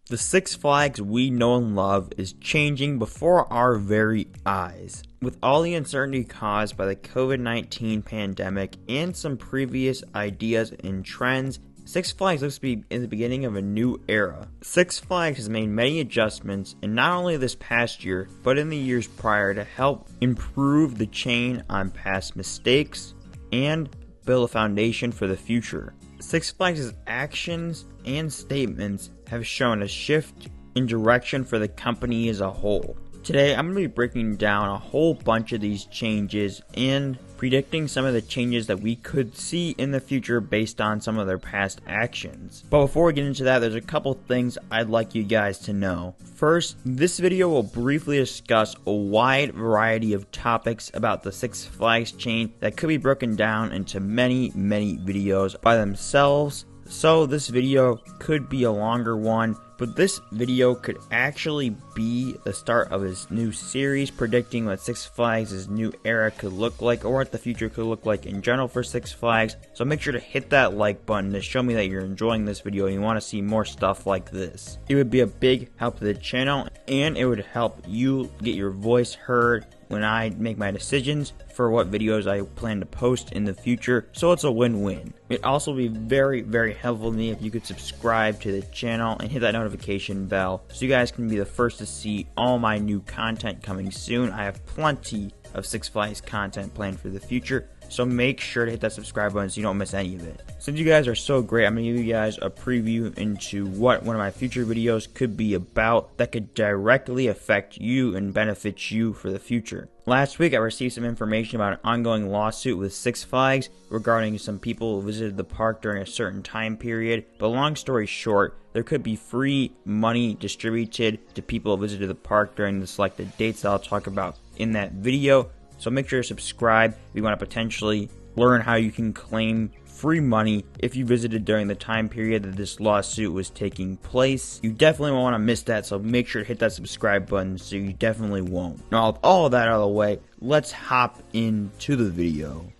The Six Flags we know and love is changing before our very eyes. With all the uncertainty caused by the COVID-19 pandemic and some previous ideas and trends, Six Flags looks to be in the beginning of a new era. Six Flags has made many adjustments in not only this past year, but in the years prior to help improve the chain on past mistakes and build a foundation for the future. Six Flags' actions and statements have shown a shift in direction for the company as a whole. Today, I'm going to be breaking down a whole bunch of these changes and predicting some of the changes that we could see in the future based on some of their past actions. But before we get into that, there's a couple things I'd like you guys to know. First, this video will briefly discuss a wide variety of topics about the Six Flags chain that could be broken down into many videos by themselves. So this video could be a longer one, but this video could actually be the start of his new series predicting what Six Flags' new era could look like, or what the future could look like in general for Six Flags. So make sure to hit that like button to show me that you're enjoying this video and you want to see more stuff like this. It would be a big help to the channel, and it would help you get your voice heard when I make my decisions for what videos I plan to post in the future, so it's a win-win. It'd also be very helpful to me if you could subscribe to the channel and hit that notification bell so you guys can be the first to see all my new content coming soon. I have plenty of Six Flags content planned for the future, so make sure to hit that subscribe button so you don't miss any of it. Since you guys are so great, I'm going to give you guys a preview into what one of my future videos could be about that could directly affect you and benefit you for the future. Last week, I received some information about an ongoing lawsuit with Six Flags regarding some people who visited the park during a certain time period. But long story short, there could be free money distributed to people who visited the park during the selected dates that I'll talk about in that video. So make sure to subscribe if you want to potentially learn how you can claim free money if you visited during the time period that this lawsuit was taking place. You definitely won't want to miss that, so make sure to hit that subscribe button so you definitely won't. Now, with all of that out of the way, let's hop into the video.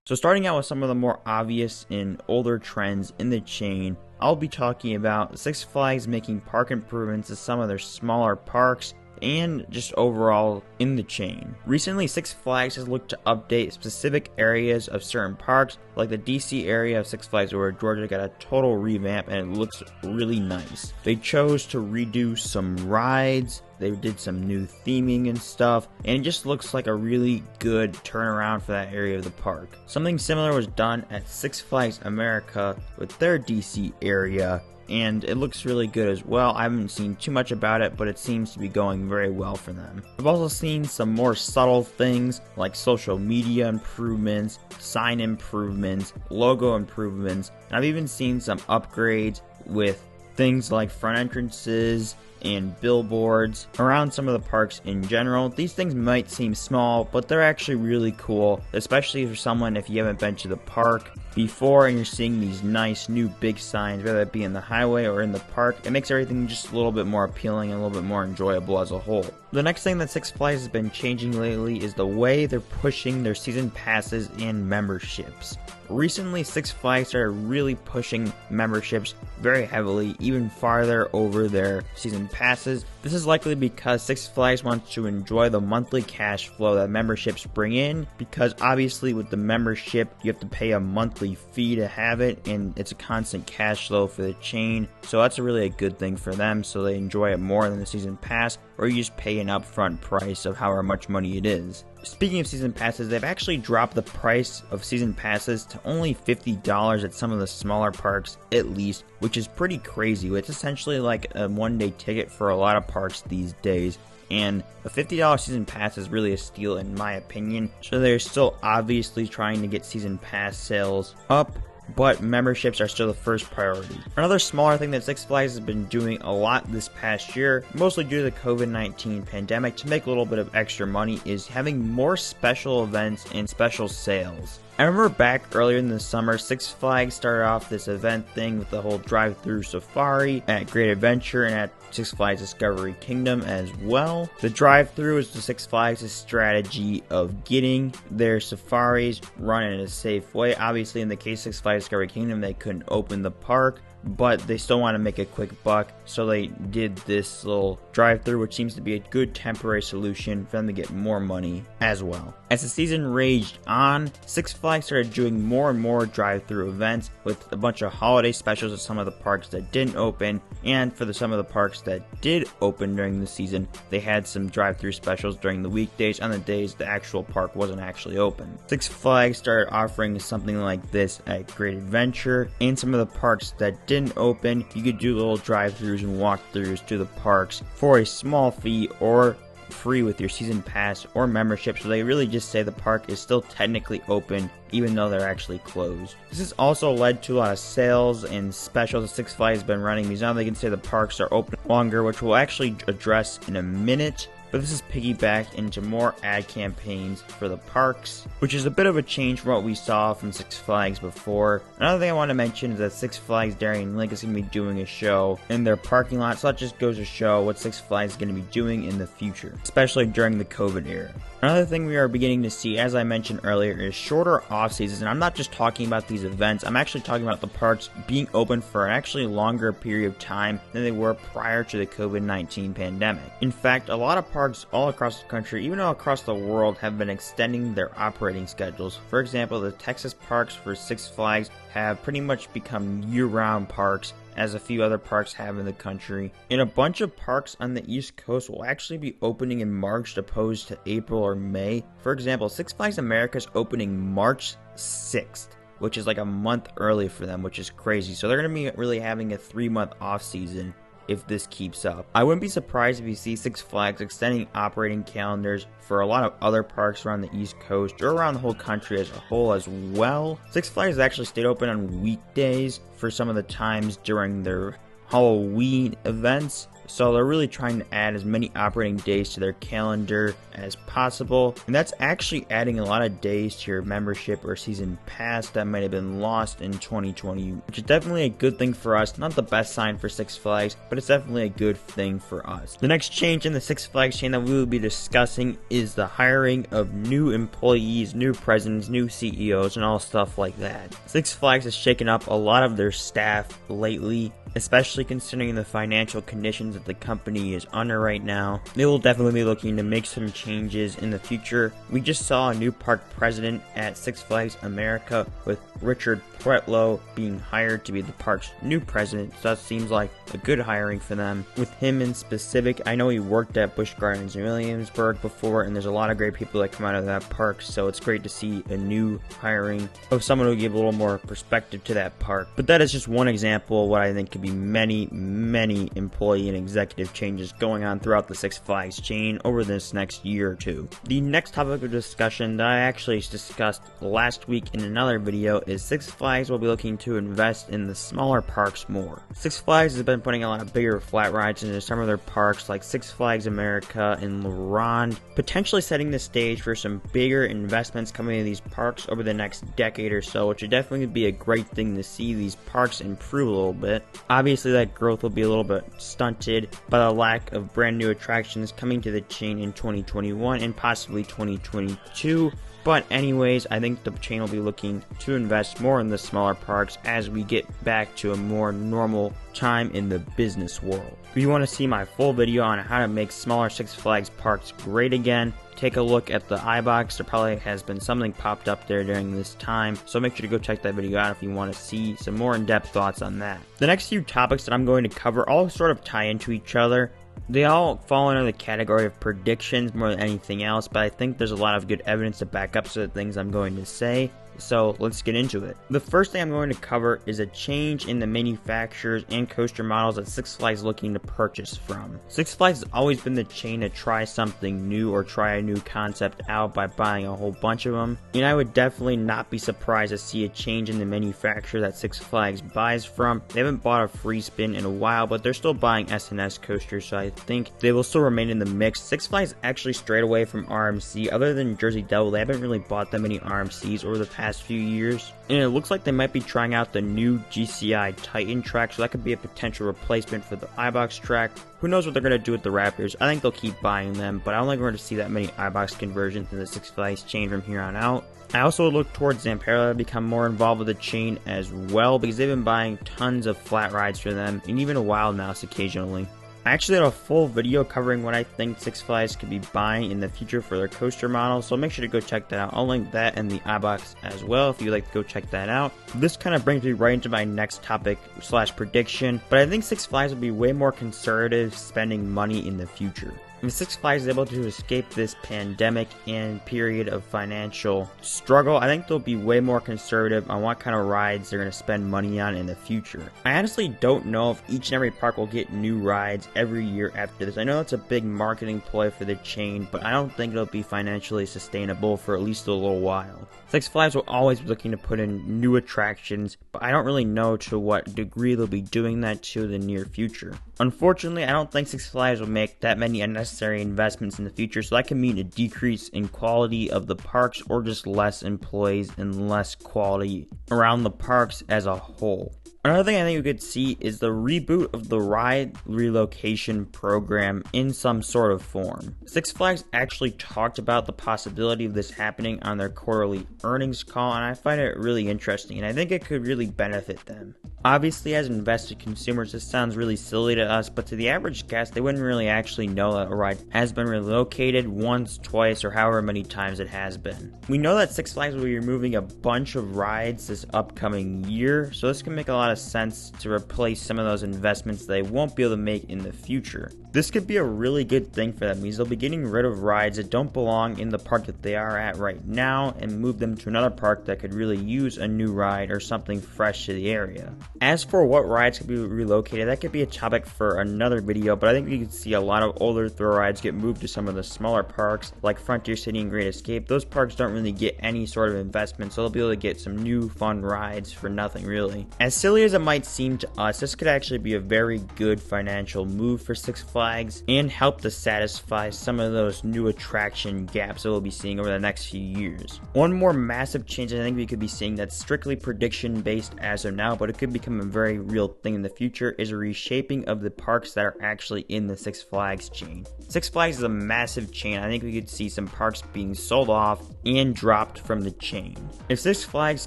So starting out with some of the more obvious and older trends in the chain, I'll be talking about Six Flags making park improvements to some of their smaller parks and just overall in the chain. Recently, Six Flags has looked to update specific areas of certain parks, like the DC area of Six Flags Over Georgia got a total revamp and it looks really nice. They chose to redo some rides, they did some new theming and stuff, and it just looks like a really good turnaround for that area of the park. Something similar was done at Six Flags America with their DC area, and it looks really good as well. I haven't seen too much about it, but it seems to be going very well for them. I've also seen some more subtle things like social media improvements, sign improvements, logo improvements, and I've even seen some upgrades with things like front entrances and billboards around some of the parks in general. These things might seem small, but they're actually really cool, especially for someone if you haven't been to the park before and you're seeing these nice new big signs, whether it be in the highway or in the park. It makes everything just a little bit more appealing and a little bit more enjoyable as a whole. The next thing that Six Flags has been changing lately is the way they're pushing their season passes and memberships. Recently, Six Flags started really pushing memberships very heavily, even farther over their season passes. This is likely because Six Flags wants to enjoy the monthly cash flow that memberships bring in, because obviously with the membership, you have to pay a monthly fee to have it, and it's a constant cash flow for the chain. So that's really a good thing for them, so they enjoy it more than the season pass, or you just pay an upfront price of however much money it is. Speaking of season passes, they've actually dropped the price of season passes to only $50 at some of the smaller parks at least, which is pretty crazy. It's essentially like a one-day ticket for a lot of parks these days. And a $50 season pass is really a steal in my opinion. So they're still obviously trying to get season pass sales up, but memberships are still the first priority. Another smaller thing that Six Flags has been doing a lot this past year, mostly due to the COVID-19 pandemic, to make a little bit of extra money, is having more special events and special sales. I remember back earlier in the summer, Six Flags started off this event thing with the whole drive-through safari at Great Adventure and at Six Flags Discovery Kingdom as well. The drive-through is the Six Flags' strategy of getting their safaris run in a safe way. Obviously, in the case of Six Flags Discovery Kingdom, they couldn't open the park, but they still want to make a quick buck, so they did this little drive-through, which seems to be a good temporary solution for them to get more money as well. As the season raged on, Six Flags started doing more and more drive-through events with a bunch of holiday specials at some of the parks that didn't open, and for some of the parks that did open during the season, they had some drive-through specials during the weekdays on the days the actual park wasn't actually open. Six Flags started offering something like this at Great Adventure, and some of the parks that didn't open, you could do little drive-throughs and walkthroughs to the parks for a small fee or free with your season pass or membership, so they really just say the park is still technically open even though they're actually closed. This has also led to a lot of sales and specials that Six Flags has been running, because now they can say the parks are open longer, which we'll actually address in a minute. But this is piggybacked into more ad campaigns for the parks, which is a bit of a change from what we saw from Six Flags before. Another thing I want to mention is that Six Flags Darien Lake is going to be doing a show in their parking lot, so that just goes to show what Six Flags is going to be doing in the future, especially during the COVID era. Another thing we are beginning to see, as I mentioned earlier, is shorter off seasons, and I'm not just talking about these events, I'm actually talking about the parks being open for an actually longer period of time than they were prior to the COVID-19 pandemic. In fact, a lot of parks all across the country, even all across the world, have been extending their operating schedules. For example, the Texas parks for Six Flags have pretty much become year-round parks, as a few other parks have in the country. And a bunch of parks on the East Coast will actually be opening in March opposed to April or May. For example, Six Flags America is opening March 6th, which is like a month early for them, which is crazy. So they're going to be really having a 3-month off season if this keeps up. I wouldn't be surprised if you see Six Flags extending operating calendars for a lot of other parks around the East Coast or around the whole country as a whole as well. Six Flags actually stayed open on weekdays for some of the times during their Halloween events, so they're really trying to add as many operating days to their calendar as possible, and that's actually adding a lot of days to your membership or season pass that might have been lost in 2020, which is definitely a good thing for us. Not the best sign for Six Flags, but it's definitely a good thing for us. The next change in the Six Flags chain that we will be discussing is the hiring of new employees, new presidents, new CEOs, and all stuff like that. Six Flags has shaken up a lot of their staff lately, especially considering the financial conditions that the company is under right now. They will definitely be looking to make some changes in the future. We just saw a new park president at Six Flags America, with Richard Pretlow being hired to be the park's new president, so that seems like a good hiring for them. With him in specific, I know he worked at Busch Gardens in Williamsburg before, and there's a lot of great people that come out of that park, so it's great to see a new hiring of someone who will give a little more perspective to that park. But that is just one example of what I think could be be many employee and executive changes going on throughout the Six Flags chain over this next year or two. The next topic of discussion that I actually discussed last week in another video is Six Flags will be looking to invest in the smaller parks more. Six Flags has been putting a lot of bigger flat rides into some of their parks like Six Flags America and La Ronde, potentially setting the stage for some bigger investments coming into these parks over the next decade or so, which would definitely be a great thing to see these parks improve a little bit. Obviously that growth will be a little bit stunted by the lack of brand new attractions coming to the chain in 2021 and possibly 2022. But anyways, I think the chain will be looking to invest more in the smaller parks as we get back to a more normal time in the business world. If you want to see my full video on how to make smaller Six Flags parks great again, take a look at the iBox. There probably has been something popped up there during this time, so make sure to go check that video out if you want to see some more in-depth thoughts on that. The next few topics that I'm going to cover all sort of tie into each other. They all fall under the category of predictions more than anything else, but I think there's a lot of good evidence to back up some of the things I'm going to say. So let's get into it. The first thing I'm going to cover is a change in the manufacturers and coaster models that Six Flags is looking to purchase from. Six Flags has always been the chain to try something new or try a new concept out by buying a whole bunch of them, and I would definitely not be surprised to see a change in the manufacturer that Six Flags buys from. They haven't bought a free spin in a while, but they're still buying S&S coasters, so I think they will still remain in the mix. Six Flags actually strayed away from RMC. Other than Jersey Devil, they haven't really bought that many RMCs over the past few years, and it looks like they might be trying out the new GCI Titan track, so that could be a potential replacement for the iBox track. Who knows what they're going to do with the Raptors? I think they'll keep buying them, but I don't think we're going to see that many iBox conversions in the Six Flags chain from here on out. I also look towards Zamperla to become more involved with the chain as well, because they've been buying tons of flat rides for them, and even a Wild Mouse occasionally. I actually had a full video covering what I think Six Flags could be buying in the future for their coaster model, so make sure to go check that out. I'll link that in the iBox as well if you'd like to go check that out. This kind of brings me right into my next topic / prediction, but I think Six Flags will be way more conservative spending money in the future. If Six Flags is able to escape this pandemic and period of financial struggle, I think they'll be way more conservative on what kind of rides they're going to spend money on in the future. I honestly don't know if each and every park will get new rides every year after this. I know it's a big marketing ploy for the chain, but I don't think it'll be financially sustainable for at least a little while. Six Flags will always be looking to put in new attractions, but I don't really know to what degree they'll be doing that to the near future. Unfortunately, I don't think Six Flags will make that many unnecessary investments in the future, so that can mean a decrease in quality of the parks or just less employees and less quality around the parks as a whole. Another thing I think we could see is the reboot of the ride relocation program in some sort of form. Six Flags actually talked about the possibility of this happening on their quarterly earnings call, and I find it really interesting, and I think it could really benefit them. Obviously, as invested consumers, this sounds really silly to us, but to the average guest, they wouldn't really actually know that a ride has been relocated once, twice, or however many times it has been. We know that Six Flags will be removing a bunch of rides this upcoming year, so this can make a lot of sense to replace some of those investments they won't be able to make in the future. This could be a really good thing for them, because they'll be getting rid of rides that don't belong in the park that they are at right now and move them to another park that could really use a new ride or something fresh to the area. As for what rides could be relocated, that could be a topic for another video, but I think we could see a lot of older thrill rides get moved to some of the smaller parks like Frontier City and Great Escape. Those parks don't really get any sort of investment, so they'll be able to get some new fun rides for nothing really. As silly as it might seem to us, this could actually be a very good financial move for Six Flags and help to satisfy some of those new attraction gaps that we'll be seeing over the next few years. One more massive change I think we could be seeing that's strictly prediction based as of now, but it could become a very real thing in the future, is a reshaping of the parks that are actually in the Six Flags chain. Six Flags is a massive chain. I think we could see some parks being sold off and dropped from the chain. If Six Flags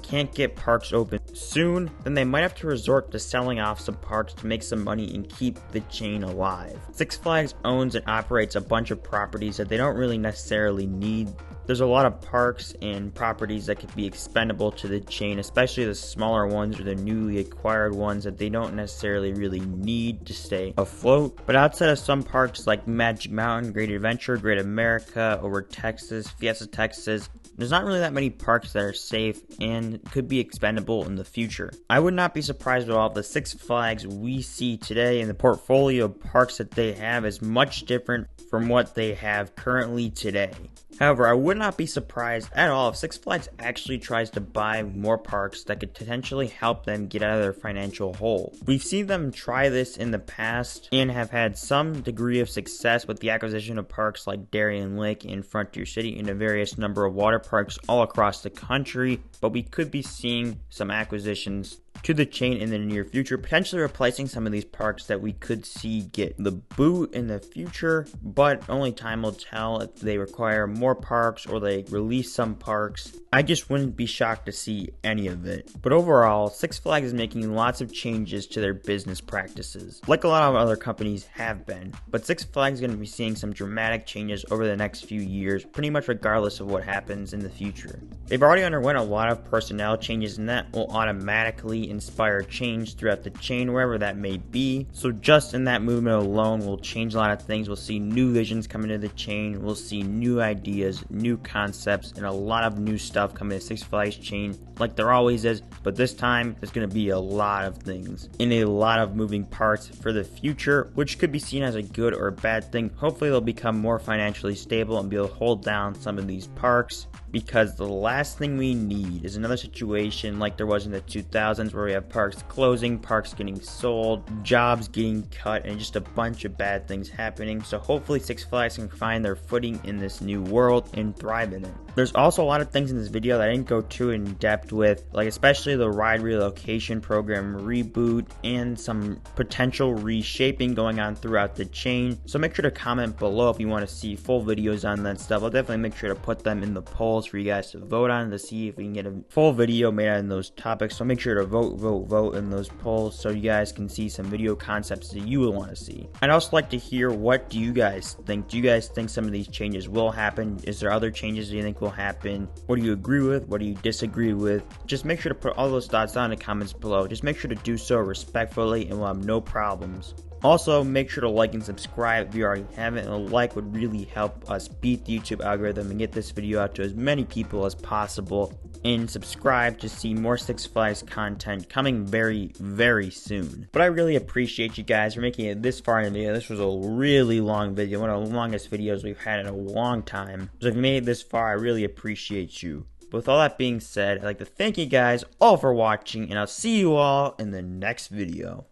can't get parks open soon, then they might have to resort to selling off some parks to make some money and keep the chain alive. Six Flags owns and operates a bunch of properties that they don't really necessarily need There's a lot of parks and properties that could be expendable to the chain, especially the smaller ones or the newly acquired ones that they don't necessarily really need to stay afloat. But outside of some parks like Magic Mountain, Great Adventure, Great America, over Texas, Fiesta Texas, there's not really that many parks that are safe and could be expendable in the future. I would not be surprised at all if the Six Flags we see today in the portfolio of parks that they have is much different from what they have currently today. However, I would not be surprised at all if Six Flags actually tries to buy more parks that could potentially help them get out of their financial hole. We've seen them try this in the past and have had some degree of success with the acquisition of parks like Darien Lake and Frontier City and a various number of water parks all across the country, but we could be seeing some acquisitions to the chain in the near future, potentially replacing some of these parks that we could see get the boot in the future, but only time will tell if they require more parks or they release some parks. I just wouldn't be shocked to see any of it. But overall, Six Flags is making lots of changes to their business practices, like a lot of other companies have been, but Six Flags is going to be seeing some dramatic changes over the next few years, pretty much regardless of what happens in the future. They've already underwent a lot of personnel changes, and that will automatically inspire change throughout the chain, wherever that may be. So just in that movement alone, we'll change a lot of things. We'll see new visions come into the chain. We'll see new ideas, new concepts, and a lot of new stuff coming to Six Flags chain, like there always is. But this time, there's going to be a lot of things and a lot of moving parts for the future, which could be seen as a good or a bad thing. Hopefully, they'll become more financially stable and be able to hold down some of these parks, because the last thing we need is another situation like there was in the 2000s where we have parks closing, parks getting sold, jobs getting cut, and just a bunch of bad things happening. So hopefully Six Flags can find their footing in this new world and thrive in it. There's also a lot of things in this video that I didn't go too in depth with, like especially the ride relocation program reboot and some potential reshaping going on throughout the chain. So make sure to comment below if you want to see full videos on that stuff. I'll definitely make sure to put them in the polls for you guys to vote on to see if we can get a full video made on those topics. So make sure to vote in those polls so you guys can see some video concepts that you will want to see. I'd also like to hear, what do you guys think? Do you guys think some of these changes will happen? Is there other changes that you think will happen? What do you agree with? What do you disagree with? Just make sure to put all those thoughts down in the comments below. Just make sure to do so respectfully and we'll have no problems. Also, make sure to like and subscribe if you already haven't, and a like would really help us beat the YouTube algorithm and get this video out to as many people as possible. And subscribe to see more Six Flags content coming very, very soon. But I really appreciate you guys for making it this far in the video. This was a really long video, one of the longest videos we've had in a long time. So if you made it this far, I really appreciate you. But with all that being said, I'd like to thank you guys all for watching, and I'll see you all in the next video.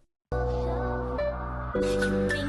Thank you.